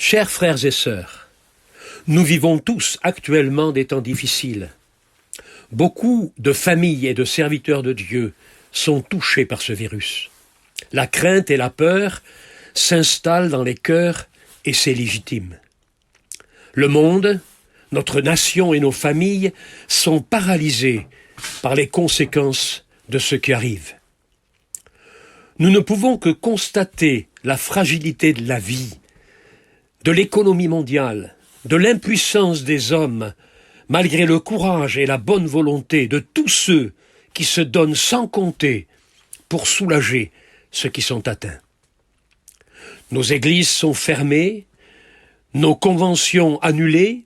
Chers frères et sœurs, nous vivons tous actuellement des temps difficiles. Beaucoup de familles et de serviteurs de Dieu sont touchés par ce virus. La crainte et la peur s'installent dans les cœurs et c'est légitime. Le monde, notre nation et nos familles sont paralysés par les conséquences de ce qui arrive. Nous ne pouvons que constater la fragilité de la vie, de l'économie mondiale, de l'impuissance des hommes, malgré le courage et la bonne volonté de tous ceux qui se donnent sans compter pour soulager ceux qui sont atteints. Nos églises sont fermées, nos conventions annulées,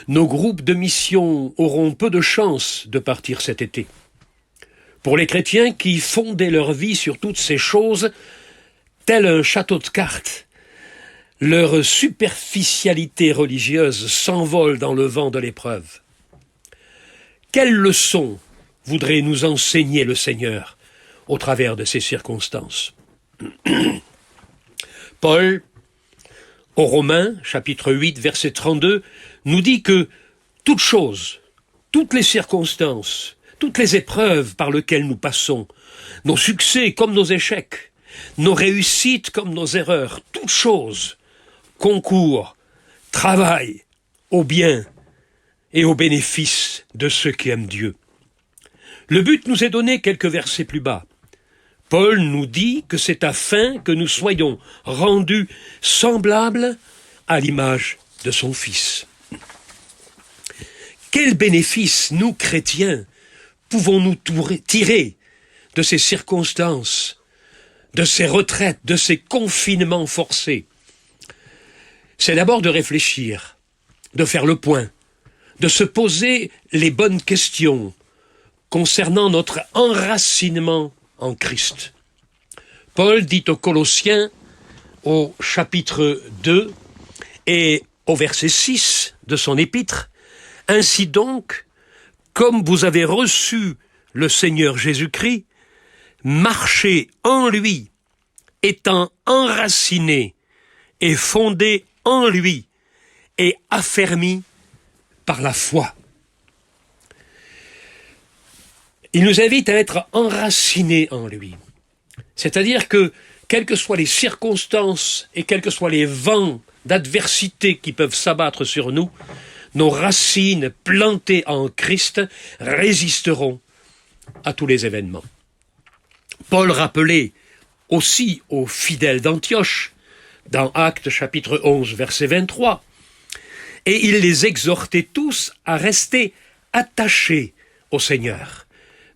nos groupes de mission auront peu de chance de partir cet été. Pour les chrétiens qui fondaient leur vie sur toutes ces choses, tel un château de cartes, leur superficialité religieuse s'envole dans le vent de l'épreuve. Quelle leçon voudrait nous enseigner le Seigneur au travers de ces circonstances? Paul, aux Romains, chapitre 8, verset 32, nous dit que toute chose, toutes les circonstances, toutes les épreuves par lesquelles nous passons, nos succès comme nos échecs, nos réussites comme nos erreurs, toutes choses concourent, travaillent au bien et au bénéfice de ceux qui aiment Dieu. Le but nous est donné quelques versets plus bas. Paul nous dit que c'est afin que nous soyons rendus semblables à l'image de son Fils. Quel bénéfice, nous chrétiens, pouvons-nous tirer de ces circonstances, de ces retraites, de ces confinements forcés? C'est d'abord de réfléchir, de faire le point, de se poser les bonnes questions concernant notre enracinement en Christ. Paul dit aux Colossiens, au chapitre 2 et au verset 6 de son épître, « Ainsi donc, comme vous avez reçu le Seigneur Jésus-Christ, marchez en lui, étant enracinés et fondés en lui et affermis par la foi. » Il nous invite à être enracinés en lui. C'est-à-dire que, quelles que soient les circonstances et quels que soient les vents d'adversité qui peuvent s'abattre sur nous, nos racines plantées en Christ résisteront à tous les événements. Paul rappelait aussi aux fidèles d'Antioche, dans Actes chapitre 11, verset 23, et il les exhortait tous à rester attachés au Seigneur,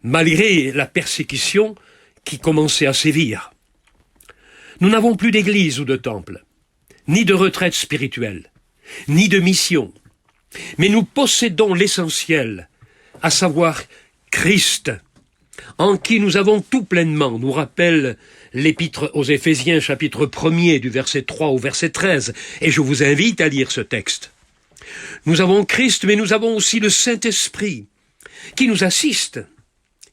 malgré la persécution qui commençait à sévir. Nous n'avons plus d'église ou de temple, ni de retraite spirituelle, ni de mission, mais nous possédons l'essentiel, à savoir Christ, en qui nous avons tout pleinement, nous rappelle l'épître aux Éphésiens, chapitre 1er, du verset 3 au verset 13, et je vous invite à lire ce texte. Nous avons Christ, mais nous avons aussi le Saint-Esprit, qui nous assiste,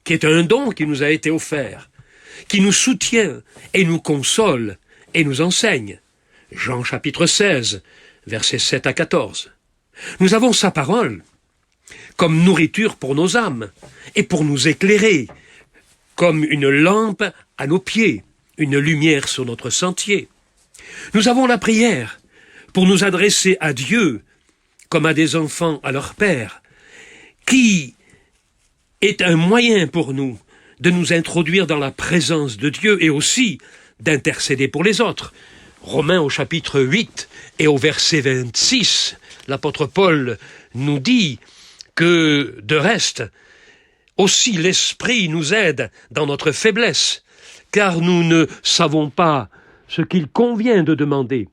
qui est un don qui nous a été offert, qui nous soutient et nous console et nous enseigne. Jean chapitre 16, versets 7 à 14. Nous avons sa parole comme nourriture pour nos âmes et pour nous éclairer, comme une lampe à nos pieds, une lumière sur notre sentier. Nous avons la prière pour nous adresser à Dieu comme à des enfants à leur Père, qui est un moyen pour nous de nous introduire dans la présence de Dieu et aussi d'intercéder pour les autres. Romains au chapitre 8 et au verset 26, l'apôtre Paul nous dit que, de reste, aussi l'Esprit nous aide dans notre faiblesse, car nous ne savons pas ce qu'il convient de demander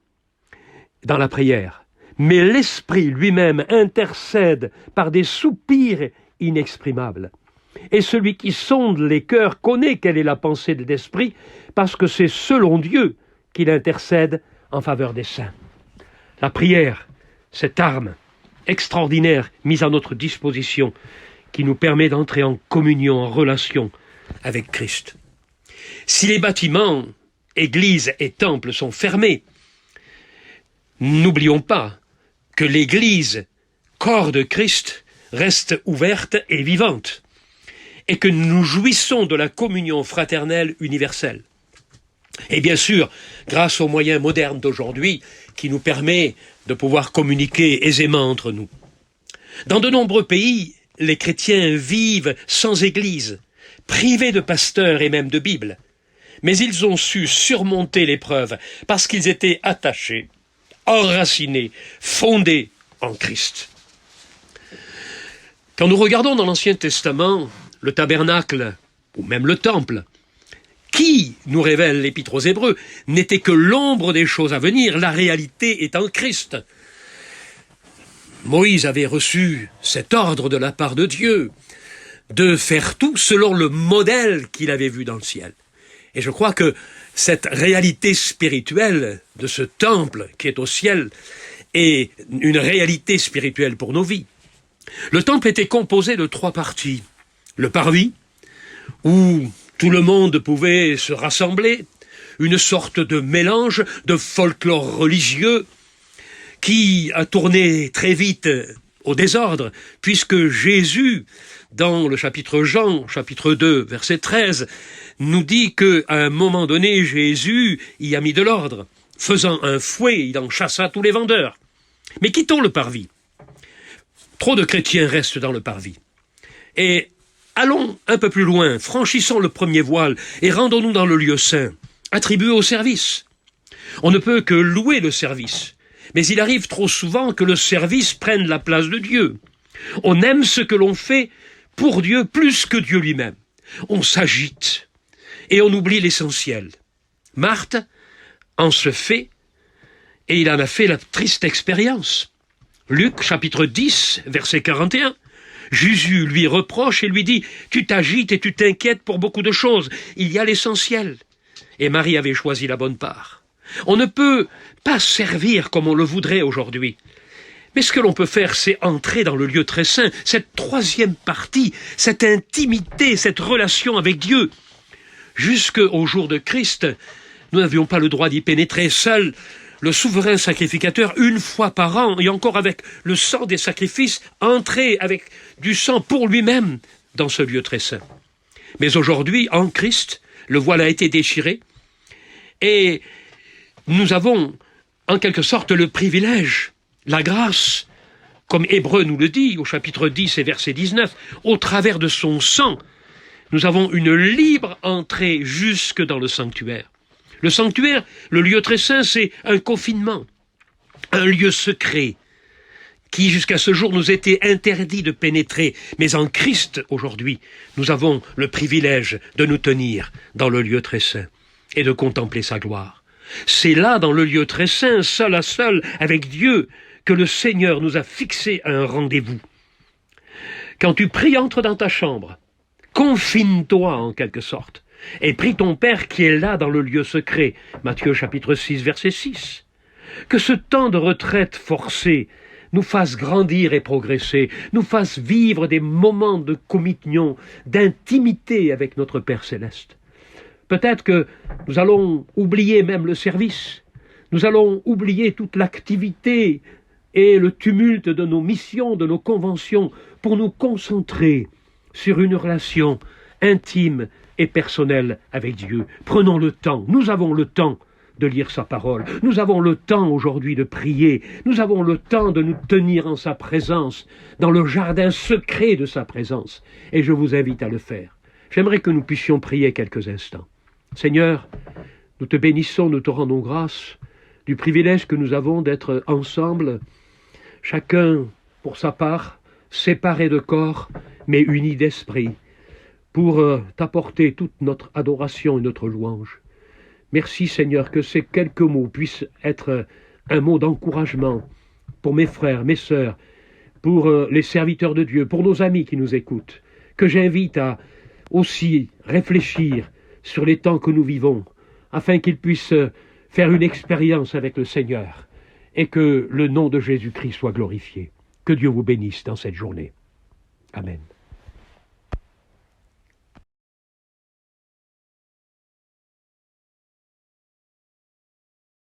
dans la prière. Mais l'Esprit lui-même intercède par des soupirs inexprimables. Et celui qui sonde les cœurs connaît quelle est la pensée de l'Esprit, parce que c'est selon Dieu qu'il intercède en faveur des saints. La prière, cette arme extraordinaire mise à notre disposition, qui nous permet d'entrer en communion, en relation avec Christ. Si les bâtiments, églises et temples sont fermés, n'oublions pas que l'Église, corps de Christ, reste ouverte et vivante, et que nous jouissons de la communion fraternelle universelle. Et bien sûr, grâce aux moyens modernes d'aujourd'hui, qui nous permet de pouvoir communiquer aisément entre nous. Dans de nombreux pays, les chrétiens vivent sans église, privés de pasteurs et même de Bible. Mais ils ont su surmonter l'épreuve parce qu'ils étaient attachés, enracinés, fondés en Christ. Quand nous regardons dans l'Ancien Testament le tabernacle, ou même le temple, qui, nous révèle l'Épître aux Hébreux, n'était que l'ombre des choses à venir, la réalité est en Christ. Moïse avait reçu cet ordre de la part de Dieu de faire tout selon le modèle qu'il avait vu dans le ciel. Et je crois que cette réalité spirituelle de ce temple qui est au ciel est une réalité spirituelle pour nos vies. Le temple était composé de 3 parties. Le parvis, où tout le monde pouvait se rassembler, une sorte de mélange de folklore religieux qui a tourné très vite au désordre, puisque Jésus, dans le chapitre Jean, chapitre 2, verset 13, nous dit qu'à un moment donné, Jésus y a mis de l'ordre. Faisant un fouet, il en chassa tous les vendeurs. Mais quittons le parvis. Trop de chrétiens restent dans le parvis. Et allons un peu plus loin, franchissons le premier voile et rendons-nous dans le lieu saint, attribué au service. On ne peut que louer le service, mais il arrive trop souvent que le service prenne la place de Dieu. On aime ce que l'on fait pour Dieu plus que Dieu lui-même. On s'agite et on oublie l'essentiel. Marthe en se fait, et il en a fait la triste expérience. Luc, chapitre 10, verset 41. Jésus lui reproche et lui dit « Tu t'agites et tu t'inquiètes pour beaucoup de choses. Il y a l'essentiel. » Et Marie avait choisi la bonne part. On ne peut pas servir comme on le voudrait aujourd'hui. Mais ce que l'on peut faire, c'est entrer dans le lieu très saint, cette 3e partie, cette intimité, cette relation avec Dieu. Jusqu'au jour de Christ, nous n'avions pas le droit d'y pénétrer. Seul le souverain sacrificateur, 1 fois par an, et encore avec le sang des sacrifices, entrait avec du sang pour lui-même dans ce lieu très saint. Mais aujourd'hui, en Christ, le voile a été déchiré, et nous avons, en quelque sorte, le privilège, la grâce, comme Hébreux nous le dit, au chapitre 10 et verset 19, au travers de son sang, nous avons une libre entrée jusque dans le sanctuaire. Le sanctuaire, le lieu très saint, c'est un confinement, un lieu secret, qui jusqu'à ce jour nous était interdit de pénétrer. Mais en Christ, aujourd'hui, nous avons le privilège de nous tenir dans le lieu très saint et de contempler sa gloire. C'est là, dans le lieu très saint, seul à seul, avec Dieu, que le Seigneur nous a fixé un rendez-vous. Quand tu pries, entre dans ta chambre, confine-toi en quelque sorte, et prie ton Père qui est là dans le lieu secret. Matthieu chapitre 6, verset 6. Que ce temps de retraite forcée nous fasse grandir et progresser, nous fasse vivre des moments de communion, d'intimité avec notre Père céleste. Peut-être que nous allons oublier même le service, nous allons oublier toute l'activité et le tumulte de nos missions, de nos conventions, pour nous concentrer sur une relation intime et personnelle avec Dieu. Prenons le temps, nous avons le temps de lire sa parole, nous avons le temps aujourd'hui de prier, nous avons le temps de nous tenir en sa présence, dans le jardin secret de sa présence, et je vous invite à le faire. J'aimerais que nous puissions prier quelques instants. Seigneur, nous te bénissons, nous te rendons grâce du privilège que nous avons d'être ensemble, chacun pour sa part, séparés de corps, mais unis d'esprit, pour t'apporter toute notre adoration et notre louange. Merci Seigneur, que ces quelques mots puissent être un mot d'encouragement pour mes frères, mes sœurs, pour les serviteurs de Dieu, pour nos amis qui nous écoutent, que j'invite à aussi réfléchir sur les temps que nous vivons, afin qu'ils puissent faire une expérience avec le Seigneur, et que le nom de Jésus-Christ soit glorifié. Que Dieu vous bénisse dans cette journée. Amen.